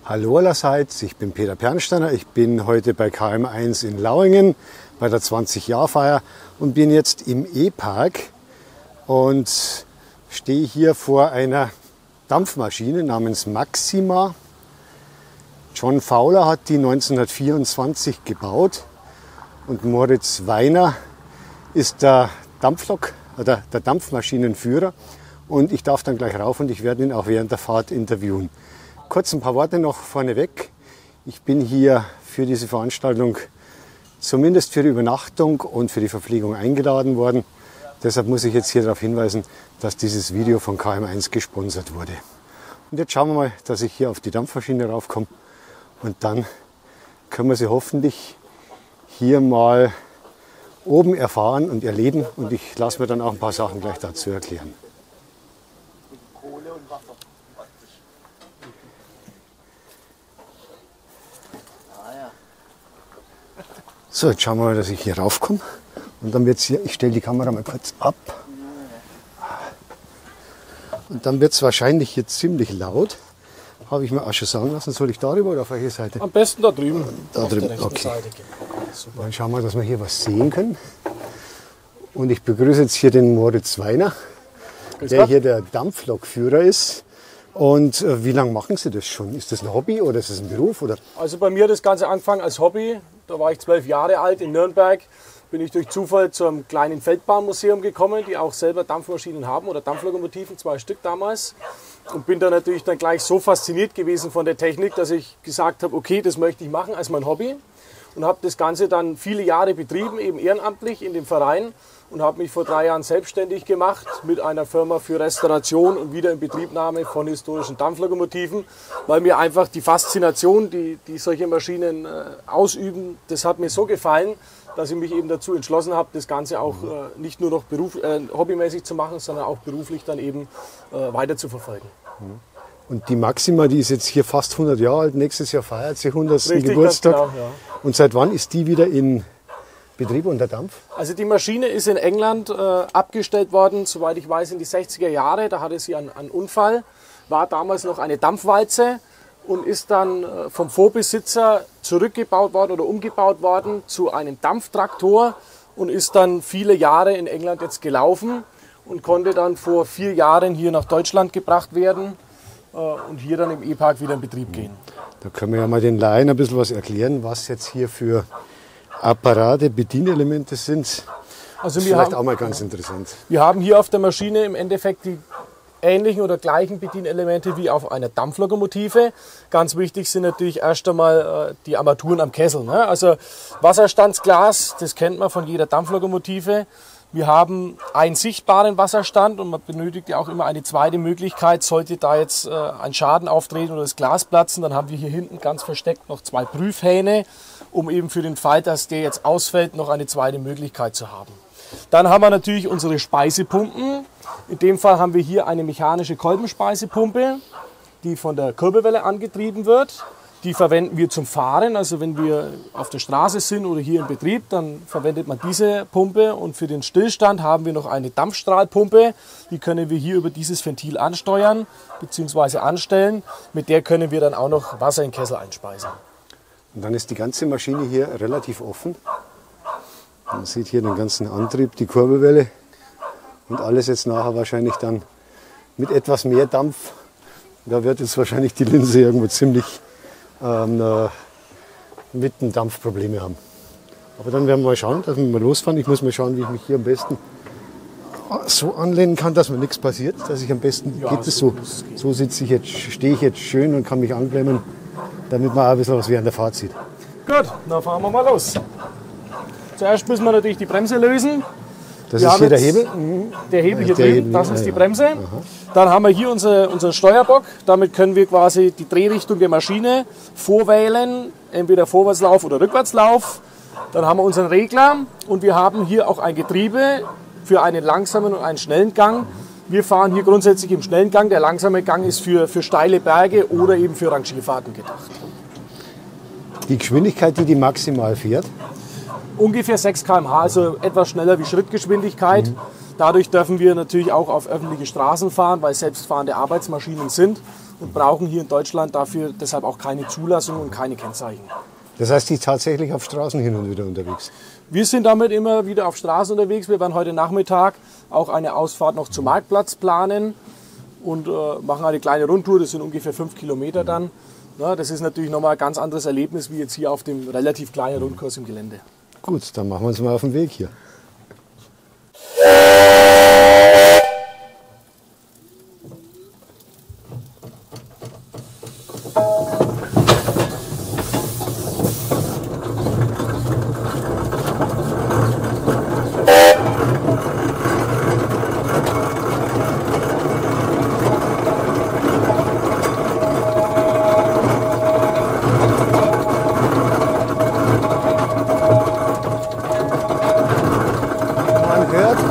Hallo allerseits, ich bin Peter Pernsteiner. Ich bin heute bei KM1 in Lauingen bei der 20-Jahr-Feier und bin jetzt im E-Park und stehe hier vor einer Dampfmaschine namens Maxima. John Fowler hat die 1924 gebaut und Moritz Weiner ist der Dampfmaschinenführer und ich darf dann gleich rauf und ich werde ihn auch während der Fahrt interviewen. Kurz ein paar Worte noch vorneweg. Ich bin hier für diese Veranstaltung zumindest für die Übernachtung und für die Verpflegung eingeladen worden. Deshalb muss ich jetzt hier darauf hinweisen, dass dieses Video von KM1 gesponsert wurde. Und jetzt schauen wir mal, dass ich hier auf die Dampfmaschine raufkomme und dann können wir sie hoffentlich hier mal oben erfahren und erleben und ich lasse mir dann auch ein paar Sachen gleich dazu erklären. Kohle und Wasser. So, jetzt schauen wir mal, dass ich hier raufkomme. Und dann wird's hier, ich stelle die Kamera mal kurz ab. Und dann wird es wahrscheinlich hier ziemlich laut. Habe ich mir auch schon sagen lassen. Soll ich darüber oder auf welche Seite? Am besten da drüben. Da drüben, okay. Dann schauen wir, dass wir hier was sehen können. Und ich begrüße jetzt hier den Moritz Weiner, der hier der Dampflokführer ist. Und wie lange machen Sie das schon? Ist das ein Hobby oder ist das ein Beruf? Oder? Also bei mir hat das Ganze angefangen als Hobby. Da war ich 12 Jahre alt in Nürnberg. Bin ich durch Zufall zum kleinen Feldbahnmuseum gekommen, die auch selber Dampfmaschinen haben oder Dampflokomotiven, 2 Stück damals. Und bin da natürlich dann gleich so fasziniert gewesen von der Technik, dass ich gesagt habe, okay, das möchte ich machen als mein Hobby. Und habe das Ganze dann viele Jahre betrieben, eben ehrenamtlich in dem Verein. Und habe mich vor 3 Jahren selbstständig gemacht mit einer Firma für Restauration und Wiederinbetriebnahme von historischen Dampflokomotiven, weil mir einfach die Faszination, die solche Maschinen ausüben, das hat mir so gefallen, dass ich mich eben dazu entschlossen habe, das Ganze auch nicht nur noch hobbymäßig zu machen, sondern auch beruflich dann eben weiter zu verfolgen. Und die Maxima, die ist jetzt hier fast 100 Jahre alt, nächstes Jahr feiert sie 100. Richtig, Geburtstag. ganz genau, ja. Und seit wann ist die wieder in Betrieb unter Dampf? Also die Maschine ist in England abgestellt worden, soweit ich weiß, in die 60er Jahre. Da hatte sie einen Unfall, war damals noch eine Dampfwalze und ist dann vom Vorbesitzer zurückgebaut worden oder umgebaut worden zu einem Dampftraktor und ist dann viele Jahre in England jetzt gelaufen und konnte dann vor 4 Jahren hier nach Deutschland gebracht werden und hier dann im E-Park wieder in Betrieb gehen. Da können wir ja mal den Laien ein bisschen was erklären, was jetzt hier für Apparate, Bedienelemente sind. Also das ist vielleicht auch mal ganz interessant. Wir haben hier auf der Maschine im Endeffekt die ähnlichen oder gleichen Bedienelemente wie auf einer Dampflokomotive. Ganz wichtig sind natürlich erst einmal die Armaturen am Kessel. Ne? Also Wasserstandsglas, das kennt man von jeder Dampflokomotive. Wir haben einen sichtbaren Wasserstand und man benötigt ja auch immer eine zweite Möglichkeit. Sollte da jetzt ein Schaden auftreten oder das Glas platzen, dann haben wir hier hinten ganz versteckt noch 2 Prüfhähne, um eben für den Fall, dass der jetzt ausfällt, noch eine zweite Möglichkeit zu haben. Dann haben wir natürlich unsere Speisepumpen. In dem Fall haben wir hier eine mechanische Kolbenspeisepumpe, die von der Kurbelwelle angetrieben wird. Die verwenden wir zum Fahren, also wenn wir auf der Straße sind oder hier im Betrieb, dann verwendet man diese Pumpe. Und für den Stillstand haben wir noch eine Dampfstrahlpumpe. Die können wir hier über dieses Ventil ansteuern bzw. anstellen. Mit der können wir dann auch noch Wasser in den Kessel einspeisen. Und dann ist die ganze Maschine hier relativ offen. Man sieht hier den ganzen Antrieb, die Kurbelwelle und alles jetzt nachher wahrscheinlich dann mit etwas mehr Dampf. Da wird jetzt wahrscheinlich die Linse irgendwo ziemlich mit dem Dampf Probleme haben. Aber dann werden wir mal schauen, dass wir mal losfahren. Ich muss mal schauen, wie ich mich hier am besten so anlehnen kann, dass mir nichts passiert. Dass ich am besten, ja, geht es so. So sitze ich jetzt, stehe ich jetzt schön und kann mich anklemmen, damit man auch ein bisschen was während der Fahrt sieht. Gut, dann fahren wir mal los. Zuerst müssen wir natürlich die Bremse lösen. Das ist hier der Hebel? Der Hebel hier drüben, das ist die Bremse. Aha. Dann haben wir hier unseren Steuerbock. Damit können wir quasi die Drehrichtung der Maschine vorwählen, entweder Vorwärtslauf oder Rückwärtslauf. Dann haben wir unseren Regler und wir haben hier auch ein Getriebe für einen langsamen und einen schnellen Gang. Wir fahren hier grundsätzlich im schnellen Gang. Der langsame Gang ist für steile Berge oder eben für Rangierfahrten gedacht. Die Geschwindigkeit, die maximal fährt? Ungefähr 6 km/h, also etwas schneller wie Schrittgeschwindigkeit. Dadurch dürfen wir natürlich auch auf öffentliche Straßen fahren, weil selbstfahrende Arbeitsmaschinen sind und brauchen hier in Deutschland dafür deshalb auch keine Zulassung und keine Kennzeichen. Das heißt, die tatsächlich auf Straßen hin und wieder unterwegs? Wir sind damit immer wieder auf Straßen unterwegs. Wir werden heute Nachmittag auch eine Ausfahrt noch zum Marktplatz planen und machen eine kleine Rundtour. Das sind ungefähr 5 Kilometer dann. Ja, das ist natürlich nochmal ein ganz anderes Erlebnis wie jetzt hier auf dem relativ kleinen Rundkurs im Gelände. Gut, dann machen wir uns mal auf den Weg hier.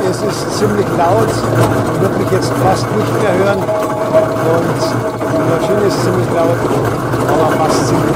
Es ist ziemlich laut, ich würde mich jetzt fast nicht mehr hören und die Maschine ist ziemlich laut, aber fast ziemlich.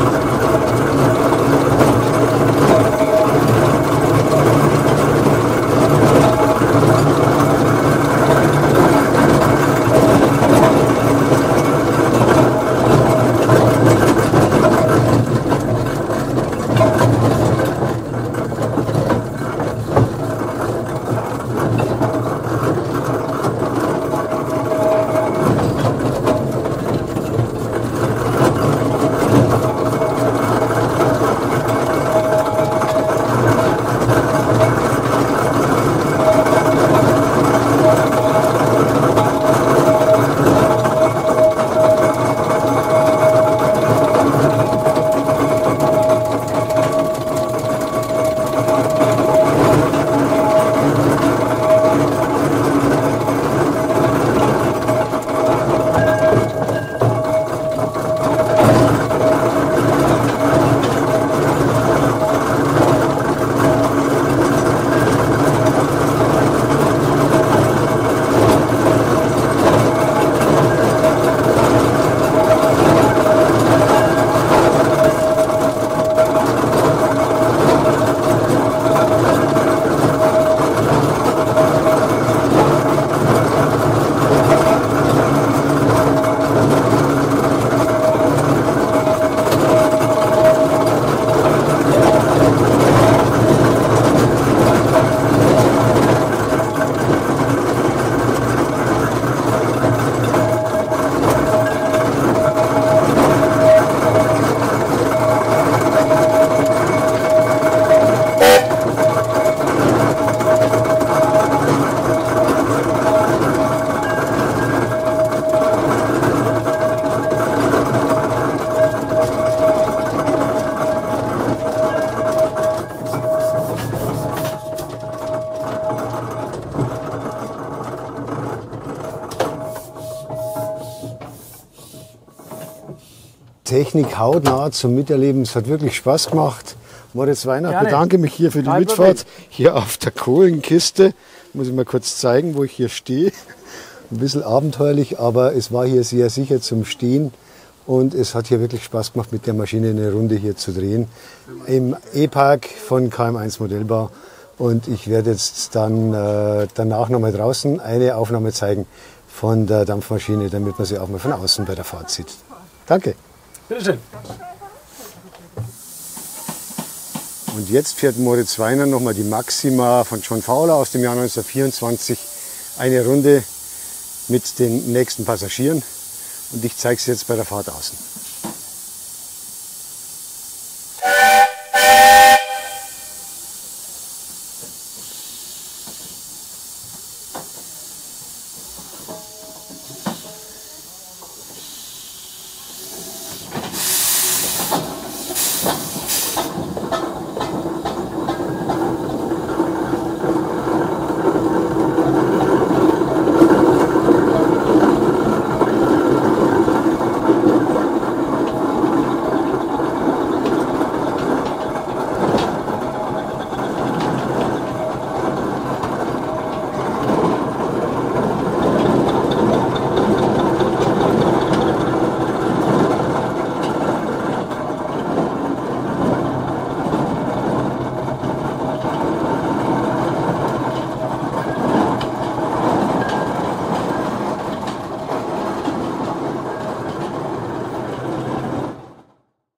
Technik hautnah zum Miterleben. Es hat wirklich Spaß gemacht. Moritz Weihnacht, bedanke mich hier für die Mitfahrt. Hier auf der Kohlenkiste. Muss ich mal kurz zeigen, wo ich hier stehe. Ein bisschen abenteuerlich, aber es war hier sehr sicher zum Stehen. Und es hat hier wirklich Spaß gemacht, mit der Maschine eine Runde hier zu drehen. Im E-Park von KM1 Modellbau. Und ich werde jetzt dann danach nochmal draußen eine Aufnahme zeigen von der Dampfmaschine, damit man sie auch mal von außen bei der Fahrt sieht. Danke. Bitteschön. Und jetzt fährt Moritz Weiner nochmal die Maxima von John Fowler aus dem Jahr 1924 eine Runde mit den nächsten Passagieren. Und ich zeige es jetzt bei der Fahrt außen.